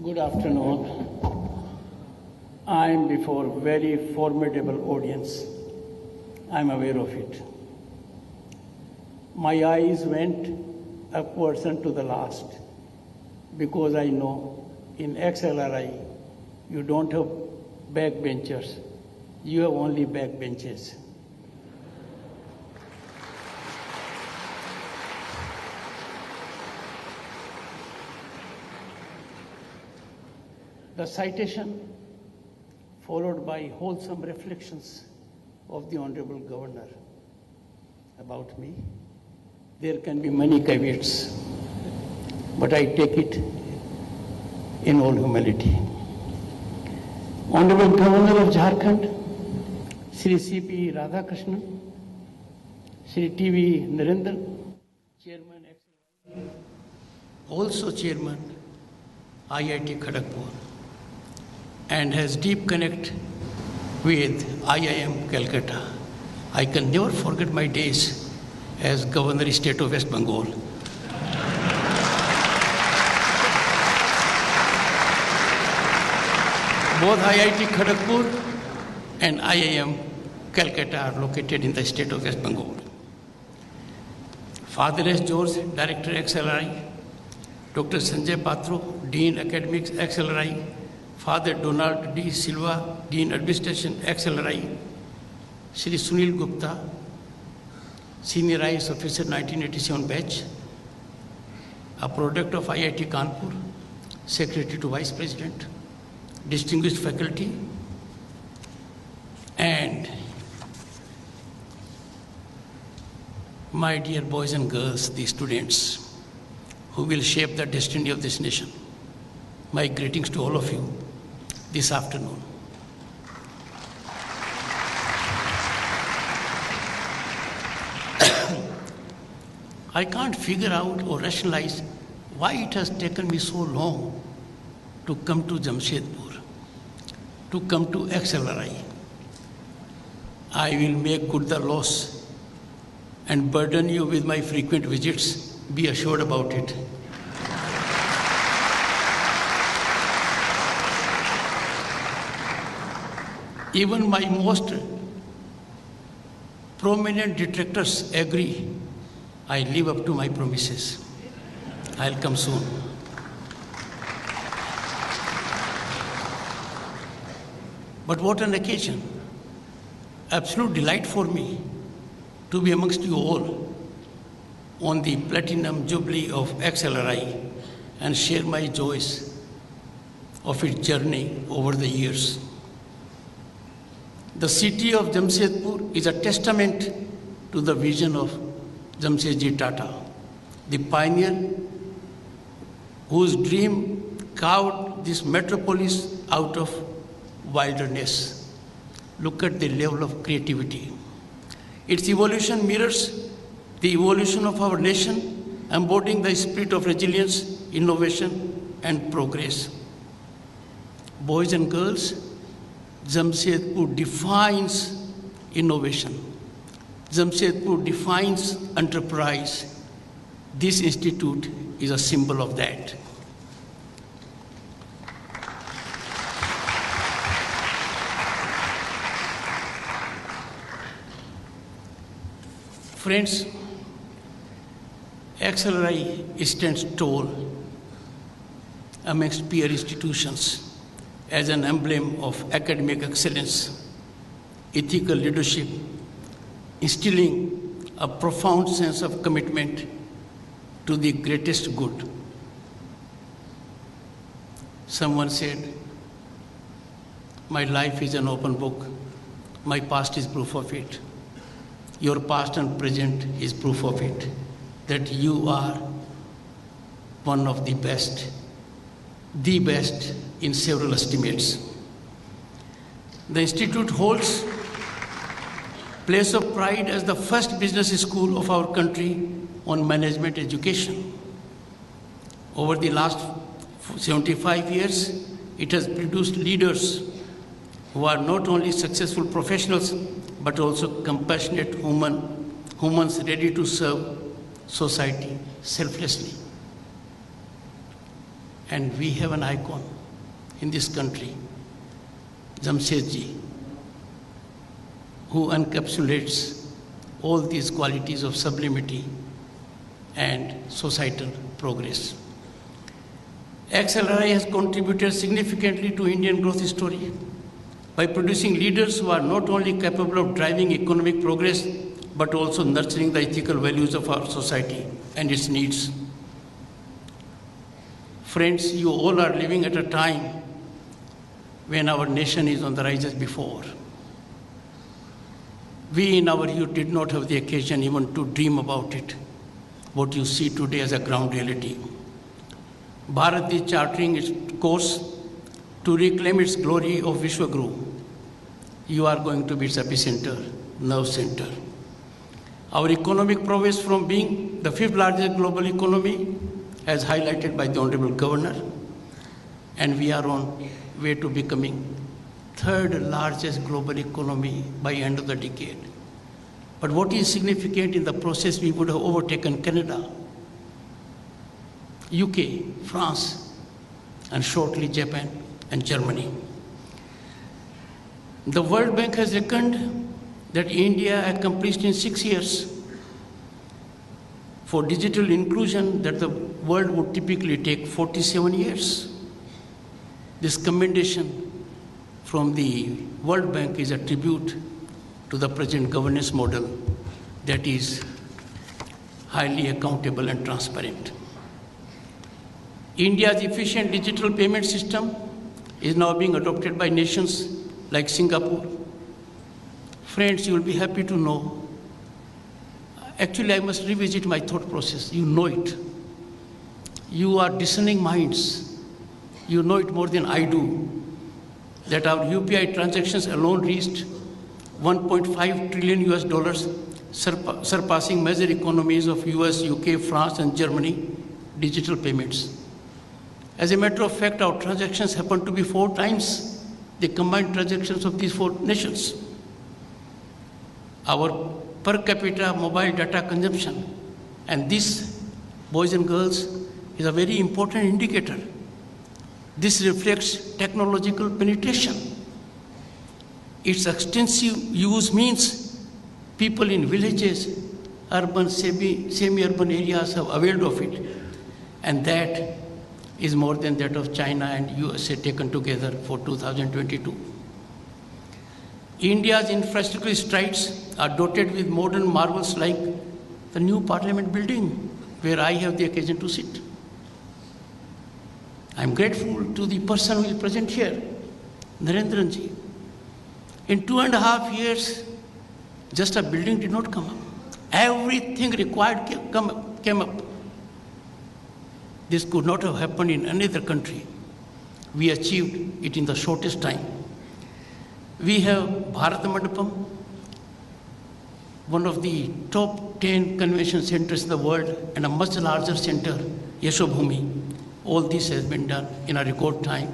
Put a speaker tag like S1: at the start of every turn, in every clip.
S1: Good afternoon. I am before a very formidable audience. I am aware of it. My eyes went upwards and to the last because I know in XLRI you don't have backbenchers, you have only backbenches. The citation followed by wholesome reflections of the Honorable Governor about me. There can be many caveats, but I take it in all humility. Honorable Governor of Jharkhand, Shri C.P. Radhakrishnan, Shri T.V. Narendra, Chairman XLRI, also Chairman IIT Kharagpur, and has deep connect with IIM Calcutta. I can never forget my days as Governor State of West Bengal. Both IIT Kharagpur and IIM Calcutta are located in the state of West Bengal. Father S. George, Director XLRI, Dr. Sanjay Patro, Dean Academics XLRI, Father Donald D. Silva, Dean Administration XLRI, Shri Sunil Gupta, Senior IAS Officer 1987 batch, a product of IIT Kanpur, Secretary to Vice President, distinguished faculty, and my dear boys and girls, the students who will shape the destiny of this nation. My greetings to all of you this afternoon. I can't figure out or rationalize why it has taken me so long to come to Jamshedpur, to come to XLRI. I will make good the loss and burden you with my frequent visits. Be assured about it. Even my most prominent detractors agree I live up to my promises. I'll come soon. But what an occasion. Absolute delight for me to be amongst you all on the Platinum Jubilee of XLRI and share my joys of its journey over the years. The city of Jamshedpur is a testament to the vision of Jamshedji Tata, the pioneer whose dream carved this metropolis out of wilderness. Look at the level of creativity. Its evolution mirrors the evolution of our nation, embodying the spirit of resilience, innovation, and progress. Boys and girls, Jamshedpur defines innovation. Jamshedpur defines enterprise. This institute is a symbol of that. Friends, XLRI stands tall amongst peer institutions as an emblem of academic excellence, ethical leadership, instilling a profound sense of commitment to the greatest good. Someone said, my life is an open book. My past is proof of it. Your past and present is proof of it, that you are one of the best in several estimates. The institute holds place of pride as the first business school of our country on management education. Over the last 75 years, it has produced leaders who are not only successful professionals, but also compassionate humans ready to serve society selflessly. And we have an icon in this country, Jamshedji, who encapsulates all these qualities of sublimity and societal progress. XLRI has contributed significantly to Indian growth story by producing leaders who are not only capable of driving economic progress, but also nurturing the ethical values of our society and its needs. Friends, you all are living at a time when our nation is on the rise as before. We in our youth did not have the occasion even to dream about it, what you see today as a ground reality. Bharat is charting its course to reclaim its glory of Vishwaguru. You are going to be its epicenter, nerve center. Our economic progress from being the 5th largest global economy, as highlighted by the Honorable Governor, and we are on way to becoming 3rd largest global economy by end of the decade. But what is significant in the process, we would have overtaken Canada, UK, France, and shortly Japan and Germany. The World Bank has reckoned that India accomplished in 6 years for digital inclusion that the world would typically take 47 years. This commendation from the World Bank is a tribute to the present governance model that is highly accountable and transparent. India's efficient digital payment system is now being adopted by nations like Singapore. Friends, you will be happy to know. Actually, I must revisit my thought process. You know it. You are discerning minds. You know it more than I do, that our UPI transactions alone reached $1.5 trillion US, surpassing major economies of US, UK, France, and Germany digital payments. As a matter of fact, our transactions happen to be 4 times the combined transactions of these 4 nations. Our per capita mobile data consumption, and this, boys and girls, is a very important indicator. This reflects technological penetration. Its extensive use means people in villages, urban, semi-urban areas have availed of it, and that is more than that of China and USA taken together for 2022. India's infrastructure strides are dotted with modern marvels like the new Parliament building, where I have the occasion to sit. I am grateful to the person who is present here, Narendran ji. In 2.5 years, just a building did not come up. Everything required came up. This could not have happened in any other country. We achieved it in the shortest time. We have Bharat Mandapam, one of the top 10 convention centers in the world, and a much larger center, Yashobhumi. All this has been done in a record time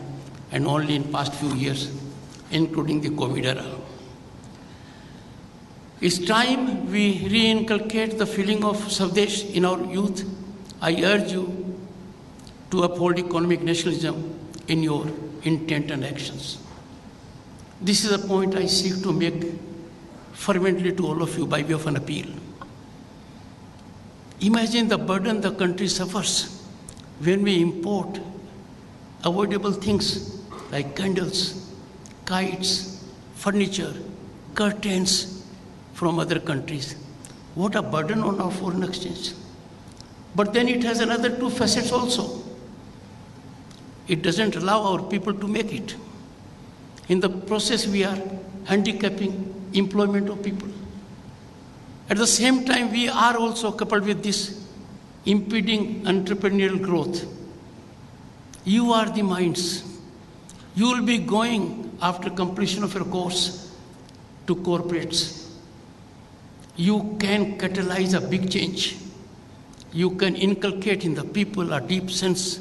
S1: and only in past few years, including the COVID era. It's time we re-inculcate the feeling of Swadesh in our youth. I urge you to uphold economic nationalism in your intent and actions. This is a point I seek to make fervently to all of you by way of an appeal. Imagine the burden the country suffers when we import avoidable things like candles, kites, furniture, curtains from other countries. What a burden on our foreign exchange. But then it has another 2 facets also. It doesn't allow our people to make it. In the process, we are handicapping employment of people. At the same time, we are also coupled with this impeding entrepreneurial growth. You are the minds. You will be going after completion of your course to corporates. You can catalyze a big change. You can inculcate in the people a deep sense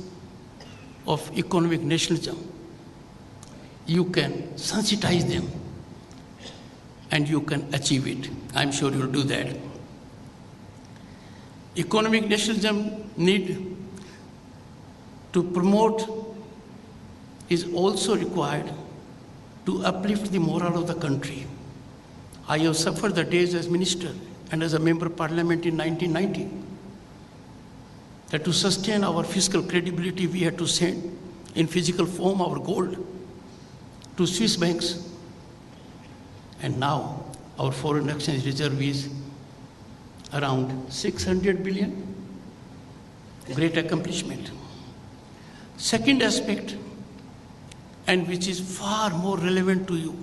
S1: of economic nationalism. You can sensitize them, and you can achieve it. I'm sure you'll do that. Economic nationalism need to promote is also required to uplift the morale of the country. I have suffered the days as minister and as a member of parliament in 1990 that to sustain our fiscal credibility, we had to send in physical form our gold to Swiss banks. And now our foreign exchange reserve is around 600 billion. Great accomplishment. Second aspect, and which is far more relevant to you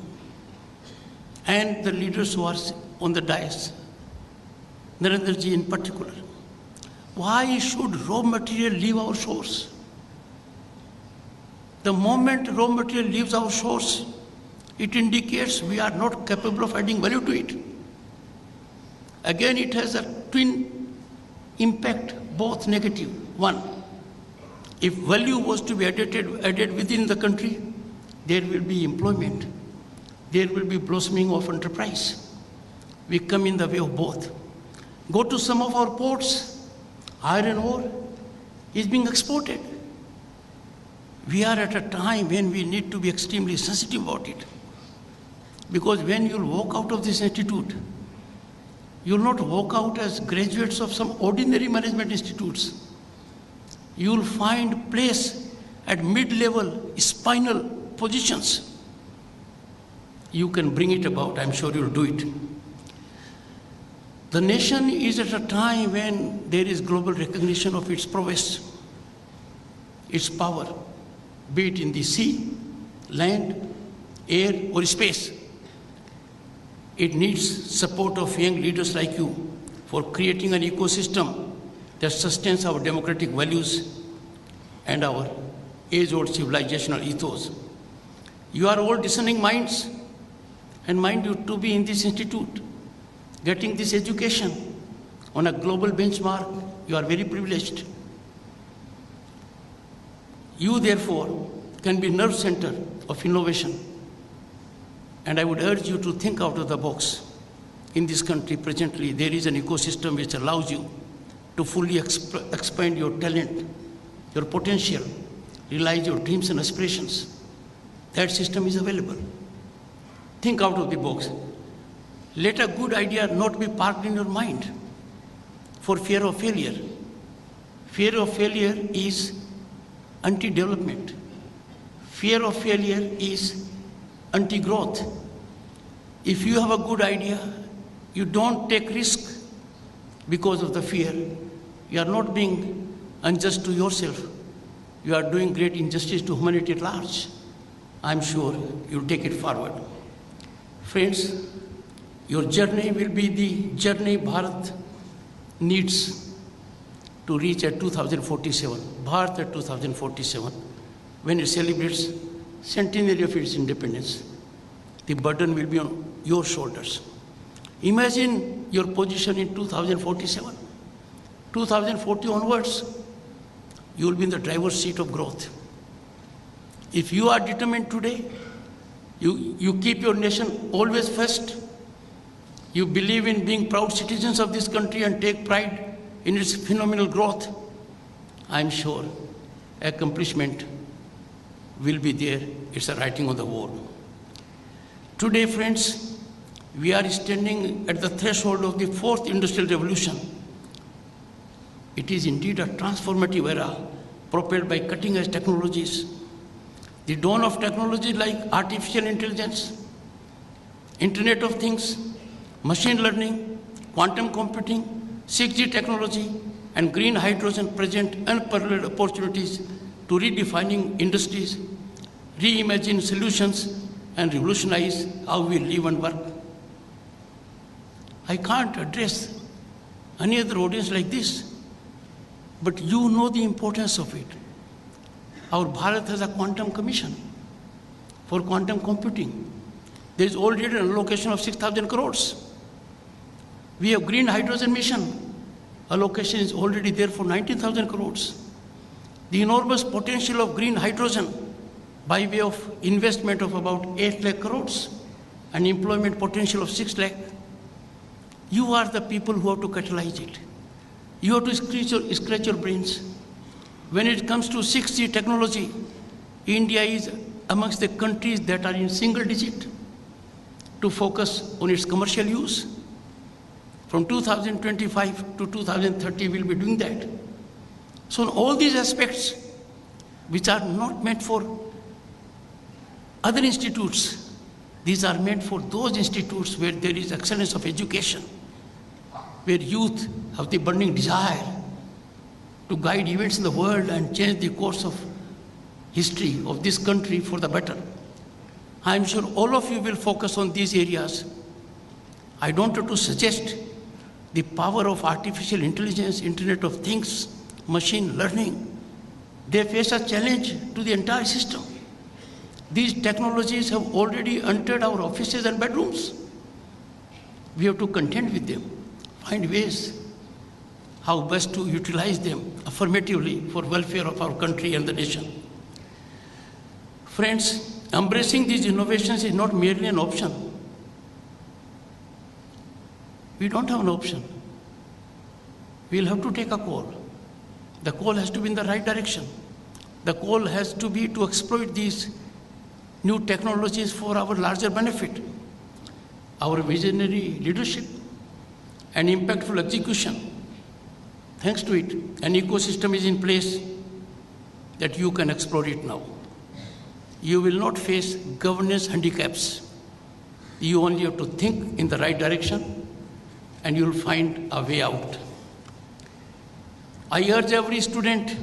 S1: and the leaders who are on the dais, Narendra ji in particular. Why should raw material leave our shores? The moment raw material leaves our shores, it indicates we are not capable of adding value to it. Again, it has a twin impact, both negative. One, if value was to be added within the country, there will be employment. There will be blossoming of enterprise. We come in the way of both. Go to some of our ports, iron ore is being exported. We are at a time when we need to be extremely sensitive about it. Because when you'll walk out of this institute, you'll not walk out as graduates of some ordinary management institutes. You'll find place at mid-level spinal positions. You can bring it about, I'm sure you'll do it. The nation is at a time when there is global recognition of its prowess, its power, be it in the sea, land, air, or space. It needs support of young leaders like you for creating an ecosystem that sustains our democratic values and our age-old civilizational ethos. You are all discerning minds, and mind you, to be in this institute, getting this education on a global benchmark, you are very privileged. You, therefore, can be nerve center of innovation. And I would urge you to think out of the box. In this country, presently, there is an ecosystem which allows you to fully expand your talent, your potential, realize your dreams and aspirations. That system is available. Think out of the box. Let a good idea not be parked in your mind for fear of failure. Fear of failure is anti-development. Fear of failure is anti-growth. If you have a good idea, you don't take risk because of the fear. You are not being unjust to yourself. You are doing great injustice to humanity at large. I'm sure you'll take it forward. Friends, your journey will be the journey Bharat needs to reach at 2047. Bharat at 2047, when it celebrates centenary of its independence. The burden will be on your shoulders. Imagine your position in 2047. 2040 onwards, you will be in the driver's seat of growth. If you are determined today, you keep your nation always first, you believe in being proud citizens of this country and take pride in its phenomenal growth, I'm sure accomplishment will be there. It's a writing on the wall. Today, friends, we are standing at the threshold of the fourth industrial revolution. It is indeed a transformative era propelled by cutting-edge technologies. The dawn of technology like artificial intelligence, Internet of Things, machine learning, quantum computing, 6G technology, and green hydrogen present unparalleled opportunities to redefining industries, reimagine solutions, and revolutionize how we live and work. I can't address any other audience like this, but you know the importance of it. Our Bharat has a quantum commission for quantum computing. There is already an allocation of 6,000 crores. We have green hydrogen mission. Allocation is already there for 19,000 crores. The enormous potential of green hydrogen by way of investment of about 8 lakh crores and employment potential of 6 lakh. You are the people who have to catalyze it. You have to scratch your brains. When it comes to 6G technology, India is amongst the countries that are in single digit to focus on its commercial use. From 2025 to 2030, we'll be doing that. So in all these aspects, which are not meant for other institutes, these are meant for those institutes where there is excellence of education, where youth have the burning desire to guide events in the world and change the course of history of this country for the better. I am sure all of you will focus on these areas. I don't want to suggest the power of artificial intelligence, Internet of Things, machine learning. They face a challenge to the entire system. These technologies have already entered our offices and bedrooms. We have to contend with them, find ways how best to utilize them affirmatively for welfare of our country and the nation. Friends, embracing these innovations is not merely an option. We don't have an option. We'll have to take a call. The call has to be in the right direction. The call has to be to exploit these new technologies for our larger benefit. Our visionary leadership and impactful execution. Thanks to it, an ecosystem is in place that you can explore it now. You will not face governance handicaps. You only have to think in the right direction and you'll find a way out. I urge every student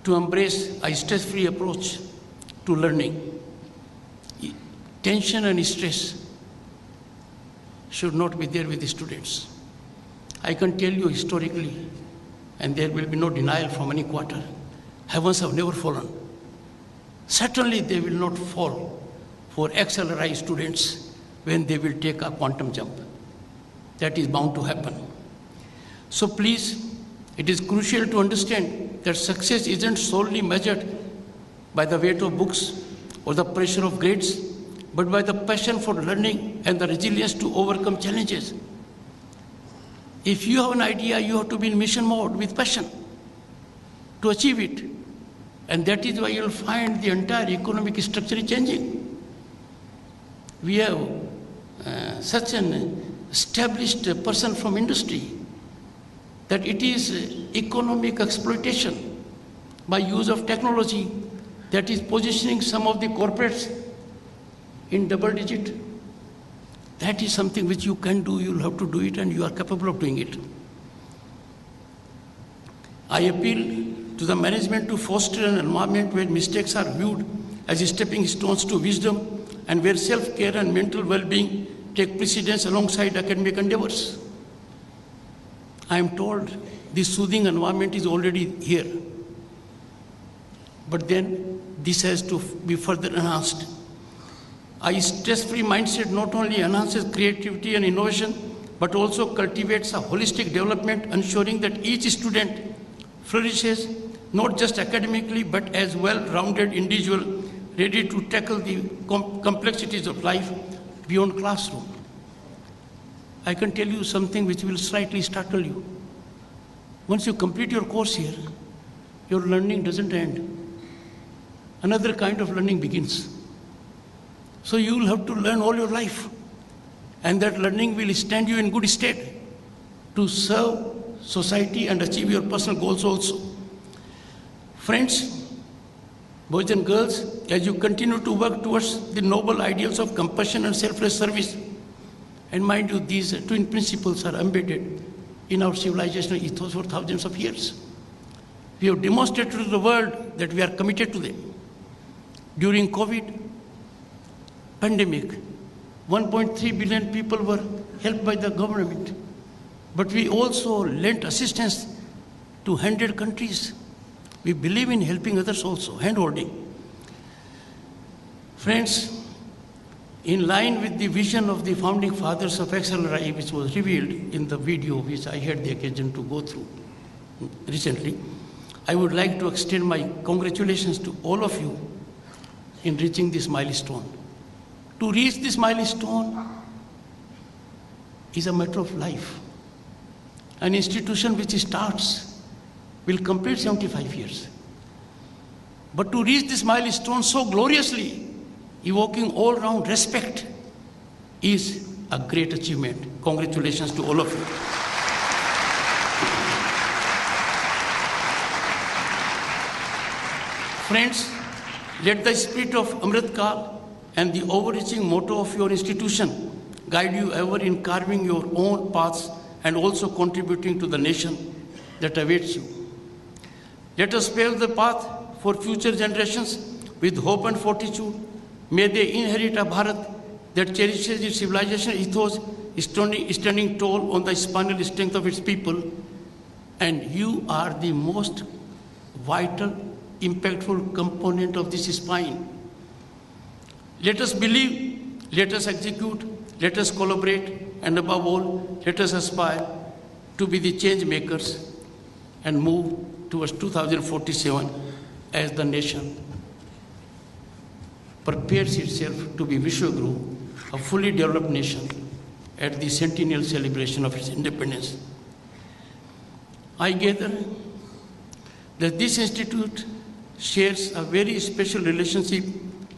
S1: to embrace a stress-free approach to learning. Tension and stress should not be there with the students. I can tell you historically, and there will be no denial from any quarter, heavens have never fallen. Certainly they will not fall for XLRI students when they will take a quantum jump. That is bound to happen. So please, it is crucial to understand that success isn't solely measured by the weight of books or the pressure of grades, but by the passion for learning and the resilience to overcome challenges. If you have an idea, you have to be in mission mode with passion to achieve it. And that is why you'll find the entire economic structure is changing. We have such an established person from industry that it is economic exploitation by use of technology that is positioning some of the corporates in double digit. That is something which you can do, you'll have to do it, and you are capable of doing it. I appeal to the management to foster an environment where mistakes are viewed as stepping stones to wisdom and where self-care and mental well-being take precedence alongside academic endeavors. I am told this soothing environment is already here, but then this has to be further enhanced. A stress-free mindset not only enhances creativity and innovation, but also cultivates a holistic development, ensuring that each student flourishes not just academically, but as well-rounded individual, ready to tackle the complexities of life beyond classroom. I can tell you something which will slightly startle you. Once you complete your course here, your learning doesn't end. Another kind of learning begins. So you will have to learn all your life, and that learning will stand you in good stead to serve society and achieve your personal goals also. Friends, boys and girls, as you continue to work towards the noble ideals of compassion and selfless service, and mind you, these twin principles are embedded in our civilizational ethos for thousands of years. We have demonstrated to the world that we are committed to them. During COVID pandemic, 1.3 billion people were helped by the government, but we also lent assistance to 100 countries. We believe in helping others also, hand-holding. Friends, in line with the vision of the founding fathers of XLRI, which was revealed in the video which I had the occasion to go through recently, I would like to extend my congratulations to all of you in reaching this milestone. To reach this milestone is a matter of life. An institution which starts will complete 75 years. But to reach this milestone so gloriously, evoking all-round respect, is a great achievement. Congratulations to all of you. Friends, let the spirit of Amrit Kal and the overreaching motto of your institution guide you ever in carving your own paths and also contributing to the nation that awaits you. Let us pave the path for future generations with hope and fortitude. May they inherit a Bharat that cherishes its civilization ethos, standing tall on the spinal strength of its people. And you are the most vital, impactful component of this spine. Let us believe, let us execute, let us collaborate, and above all, let us aspire to be the change makers and move towards 2047 as the nation prepares itself to be Vishwaguru, a fully developed nation, at the centennial celebration of its independence. I gather that this institute shares a very special relationship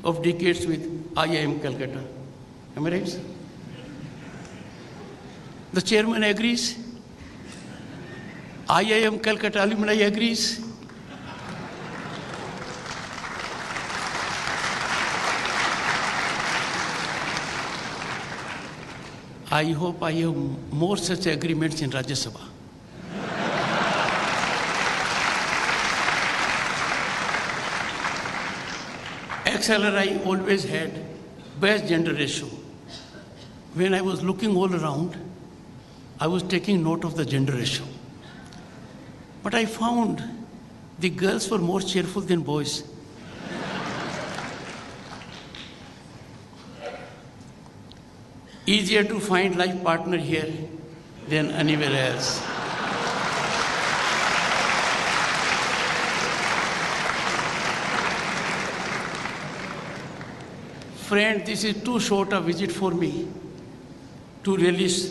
S1: of decades with IIM Calcutta. Am I right, sir? The chairman agrees. IIM Calcutta alumni agrees. I hope I have more such agreements in Rajya Sabha. XLRI always had best gender ratio. When I was looking all around, I was taking note of the gender ratio. But I found the girls were more cheerful than boys. Easier to find life partner here than anywhere else. Friend, this is too short a visit for me to relish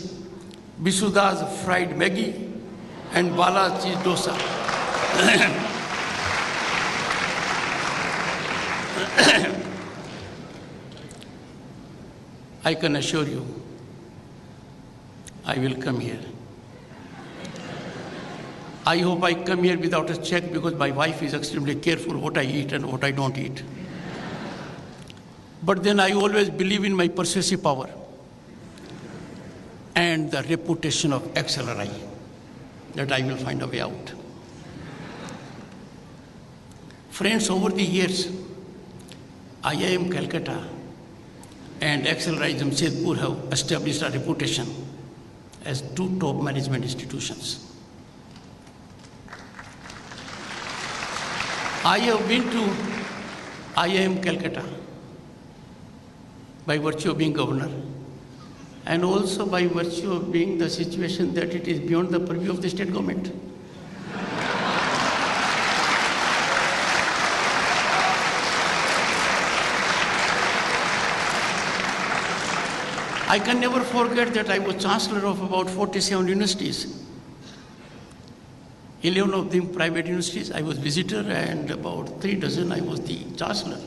S1: Bisuda's fried Maggie and Bala's cheese dosa. I can assure you, I will come here. I hope I come here without a check because my wife is extremely careful what I eat and what I don't eat. But then I always believe in my persuasive power and the reputation of XLRI, that I will find a way out. Friends, over the years, IIM Calcutta and XLRI Jamshedpur have established a reputation as two top management institutions. I have been to IIM Calcutta by virtue of being governor and also by virtue of being the situation that it is beyond the purview of the state government. I can never forget that I was chancellor of about 47 universities. 11 of them private universities. I was visitor and about 3 dozen I was the chancellor.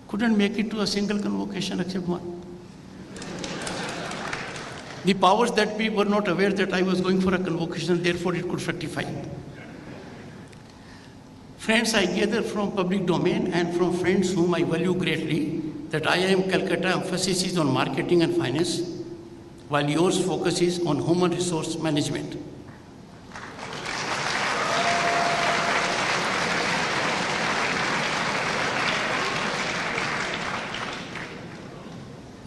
S1: Couldn't make it to a single convocation except one. The powers that be were not aware that I was going for a convocation, therefore it could fructify. Friends, I gather from public domain and from friends whom I value greatly that IIM Calcutta emphasis is on marketing and finance, while yours focuses on human resource management.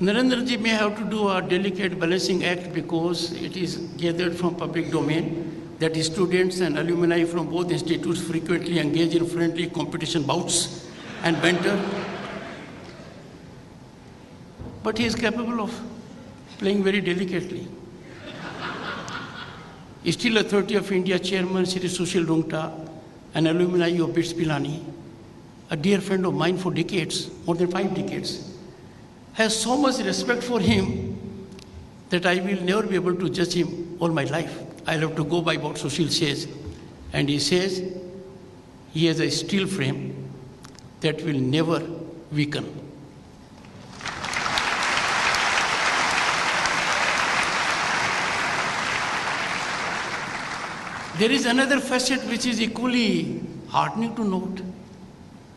S1: Narendra ji may have to do a delicate balancing act because it is gathered from public domain that students and alumni from both institutes frequently engage in friendly competition bouts and banter. But he is capable of playing very delicately. Still Authority of India Chairman Shri Sushil Rungta, an alumni of BITS Pilani, a dear friend of mine for decades, more than 5 decades, has so much respect for him that I will never be able to judge him all my life. I'll have to go by what Sushil says. And he says he has a steel frame that will never weaken. There is another facet which is equally heartening to note.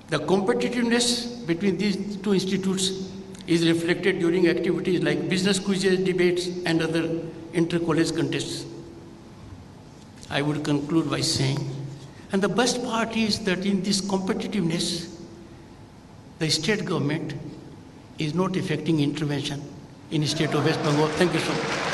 S1: The competitiveness between these two institutes is reflected during activities like business quizzes, debates, and other inter-college contests. I would conclude by saying, and the best part is that in this competitiveness, the state government is not effecting intervention in the state of West Bengal. Thank you so much.